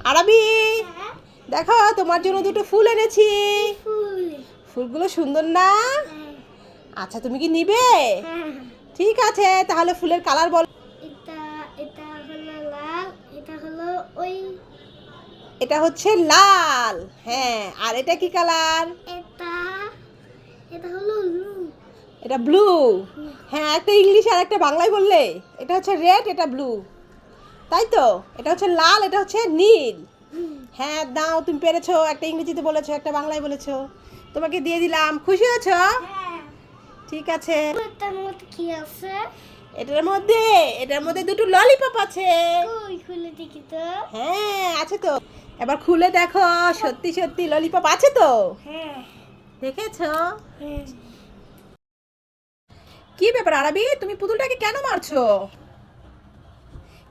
আরাবি, দেখো তোমার জন্য দুটো ফুল এনেছি। ফুলগুলো সুন্দর না? আচ্ছা, তুমি কি নিবে? ঠিক আছে, তাহলে ফুলের কালার বলো। এটা হলো লাল, এটা হলো ওই, এটা হচ্ছে লাল। হ্যাঁ, আর এটা কি কালার? এটা এটা হলো ব্লু। এটা ব্লু। হ্যাঁ, একটা ইংলিশ আর একটা বাংলায় বললে। এটা হচ্ছে রেড, এটা ব্লু, তাই তো? এটা হচ্ছে লাল, এটা হচ্ছে নীল। হ্যাঁ, দাও, তুমি পেরেছো। একটা ইংরেজিতে বলেছো, একটা বাংলায় বলেছো। তোমাকে দিয়ে দিলাম। খুশি হয়েছো? ঠিক আছে। এটার মধ্যে কি আছে? এটার মধ্যে দুটো ললিপপ আছে। কই খুলে দেখি তো। হ্যাঁ, আছে তো। এবার খুলে দেখো, সত্যি সত্যি ললিপপ আছে তো। হ্যাঁ দেখেছো? হ্যাঁ। কি ব্যাপার আরাবি, তুমি পুতুলটাকে কেন মারছো?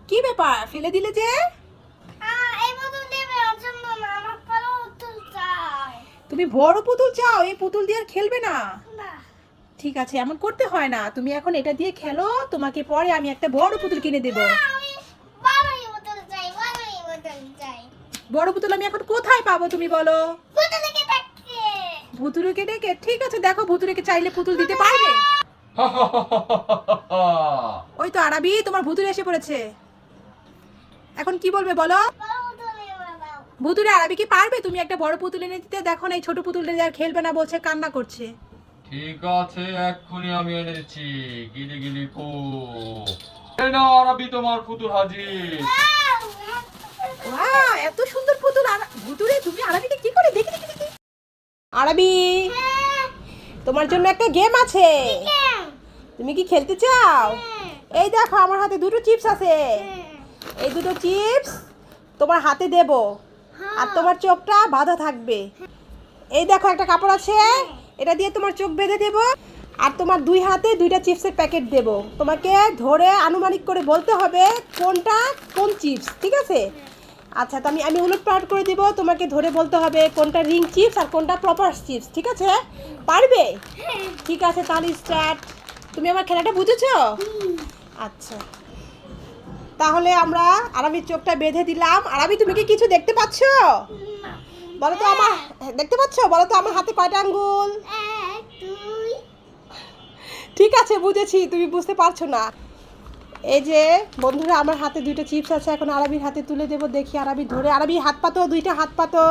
কি ব্যাপার, ফেলে দিলে যে? এই বোতল দেবে ওর জন্য না, আমার বড় বোতল চাই। তুমি বড় পুতুল চাও? এই পুতুল দিয়ে আর খেলবে না? না, ঠিক আছে, এমন করতে হয় না। তুমি এখন এটা দিয়ে খেলো, তোমাকে পরে আমি একটা বড় পুতুল কিনে দেবো। আমি বড়ই বোতল চাই, বড়ই বোতল চাই। বড় পুতুল আমি এখন কোথায় পাবো তুমি বলো? বোতলকে দেখে। ভুতুড়েকে ডেকে? ঠিক আছে, দেখো ভুতুড়েকে চাইলে পুতুল দিতে পারবে। ওই তো আরাবি, তোমার ভুতুড়ে এসে পড়েছে। এখন কি বলবে বলো? বড় বোতল এবার দাও। ভুতুড়ে আরাবি কি পারবে তুমি একটা বড় পুতুল এনে দিতে? দেখো না, এই ছোট পুতুলটা দিয়ে আর খেলবে না বলছে, কান্না করছে। ঠিক আছে, এক্ষুনি আমি এনে দিচ্ছি। গিলি গিলি পো। এই নাও আরাবি, তোমার পুতুল হাজির। ওয়াও, এত সুন্দর পুতুল! আর ভুতুড়ে তুমি আরাবিকে কি করে? দেখি দেখি দেখি। আরাবি, তোমার জন্য একটা গেম আছে। তুমি কি খেলতে চাও? এই দেখো, আমার হাতে দুটো চিপস আছে। এই দুটো চিপস তোমার হাতে দেব, আর তোমার চোখটা বাঁধা থাকবে। এই দেখো, একটা কাপড় আছে, এটা দিয়ে তোমার চোখ বেঁধে দেব, আর তোমার দুই হাতে দুইটা চিপসের প্যাকেট দেব। তোমাকে ধরে আনুমানিক করে বলতে হবে কোনটা কোন চিপস, ঠিক আছে? আচ্ছা, তো আমি উলটপালট করে দেব, তোমাকে ধরে বলতে হবে কোনটা রিং চিপস আর কোনটা প্রপার চিপস, ঠিক আছে? পারবে? ঠিক আছে, তাহলে স্টার্ট। তুমি আমার খেলাটা বুঝেছো? আচ্ছা, তাহলে আমরা আরাবির চোখটা বেঁধে দিলাম। আরাবি, তুমি কি কিছু দেখতে পাচ্ছো? বলো তো আমার, দেখতে পাচ্ছো? বলো তো আমার হাতে কয়টা আঙ্গুল? এক, দুই। ঠিক আছে, বুঝেছি, তুমি বুঝতে পারছো না। এই যে বন্ধুরা, আমার হাতে দুইটা চিপস আছে, এখন আরাবির হাতে তুলে দেবো। দেখি আরাবি ধরে। আরাবি হাত পাতো, দুইটা হাত পাতো।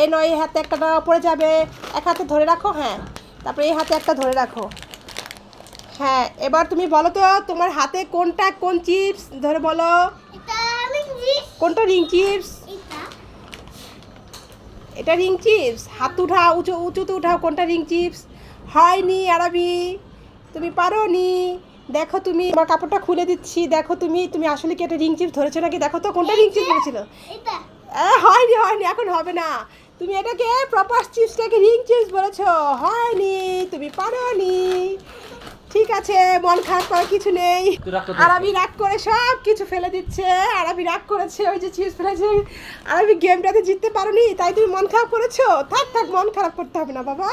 এই নয়, এই হাতে একটা পড়ে যাবে। এক হাতে ধরে রাখো, হ্যাঁ। তারপরে এই হাতে একটা ধরে রাখো। হ্যাঁ, এবার তুমি বলো তো তোমার হাতে কোনটা কোন চিপস, ধরে বলো। এটা লিংজি। কোনটা রিং চিপস? এটা এটা রিং চিপস। হাত উঠাও, উঁচুতে উঠাও। কোনটা রিং চিপস? হয়নি আরাবি, তুমি পারো নি। দেখো, তুমি আমার কাপড়টা খুলে দিচ্ছি। দেখো, তুমি আসলে কি এটা রিং চিপস ধরেছো নাকি? দেখো তো কোনটা রিং চিপস ধরেছিল। এটা হয়নি, এখন হবে না। তুমি এটাকে প্রপার চিপসটাকে রিং চিপস বলেছো। হয়নি, তুমি পারো নি। ঠিক আছে, মন খারাপ করার কিছু নেই। আরাবি রাগ করে সব কিছু ফেলে দিচ্ছে। আরাবি রাগ করেছে, ওই যে চিপস ফেলেছে। আরাবি গেমটাতে জিততে পারোনি, তাই তুমি মন খারাপ করেছো। থাক থাক, মন খারাপ করতে হবে না বাবা,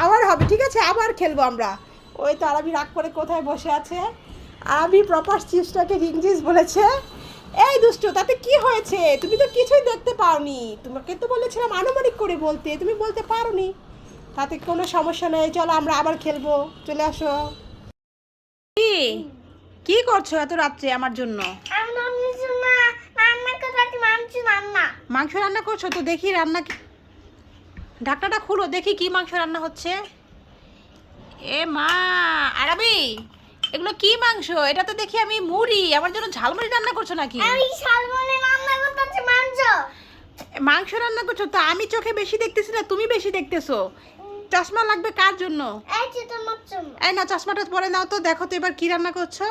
আবার হবে, ঠিক আছে? আবার খেলবো আমরা। ওই তো আরাবি রাগ করে কোথায় বসে আছে। আরাবি প্রপার চিপসটাকে রিং চিপস বলেছে। এই দুষ্টু, তাতে কি হয়েছে? তুমি তো কিছুই দেখতে পাওনি। তোমাকে তো বলেছিলাম আনুমানিক করে বলতে, তুমি বলতে পারোনি। তাতে কোনো সমস্যা নেই, চলো আমরা আবার খেলবো। চলে আসো। কি করছো এত রাত্রে আমার জন্য? আমি নমিস না, রান্না করতে মাংস রান্না। মাংস রান্না করছো? তো দেখি রান্না ঢাকনাটা খুলো, দেখি কি মাংস রান্না হচ্ছে। এ মা, আরাবি, এগুলো কি মাংস? এটা তো দেখি আমি মুড়ি। আমার জন্য ঝালমুড়ি রান্না করছো নাকি? আমি শালমনে রান্না করতে মাংস। মাংস রান্না করছো তো আমি চোখে বেশি দেখতেছি না, তুমি বেশি দেখতেছো। চশমা লাগবে কার জন্য? এই যে তোমার জন্য। এই না, চশমাটা পরে নাও তো। দেখো তো এবার কি রান্না করছো।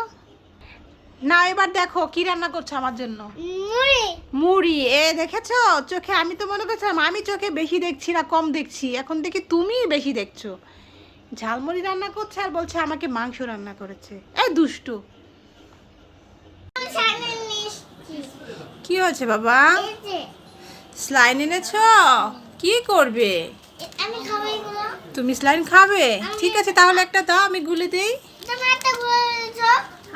না, এবার দেখো কি রান্না করছো আমার জন্য। মুড়ি। মুড়ি। দেখেছো চোখে? আমি তো মনে করছিলাম আমি চোখে বেশি দেখছি না কম দেখছি, এখন দেখি তুমি বেশি দেখছো। ঝালমুড়ি রান্না করছে আর বলছে আমাকে মাংস রান্না করেছে। এই দুষ্টু। আমি সামনে নিচ্ছি। কি হয়েছে বাবা? এই যে স্লাইন এনেছো? কি করবে? আমি খাবাই গুলো। তুমি স্লাইন খাবে? ঠিক আছে, তাহলে একটা দাও, আমি গুলে দেই। তুমি একটা বলছো।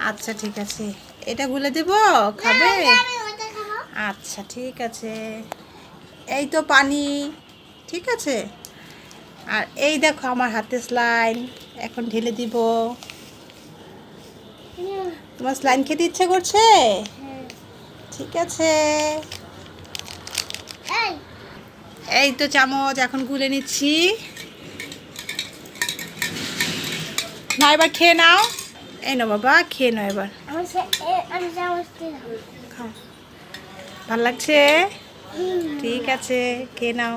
আচ্ছা ঠিক আছে, এটা গুলে দেবো, খাবে? আমি ওটা খাবো। আচ্ছা ঠিক আছে, এই তো পানি, ঠিক আছে। আর এই দেখো আমার হাতে স্লাইন, এখন ঢেলে দিব। তোমার স্লাইন খেতে ইচ্ছে করছে? হ্যাঁ। ঠিক আছে, এই এই তো চামচ এখন গুলে নিচ্ছি। না এবার খেয়ে নাও, এই নাও বাবা খেয়ে নাও এবার, আমি চামচটি খাও। ভাল লাগছে? ঠিক আছে খেয়ে নাও।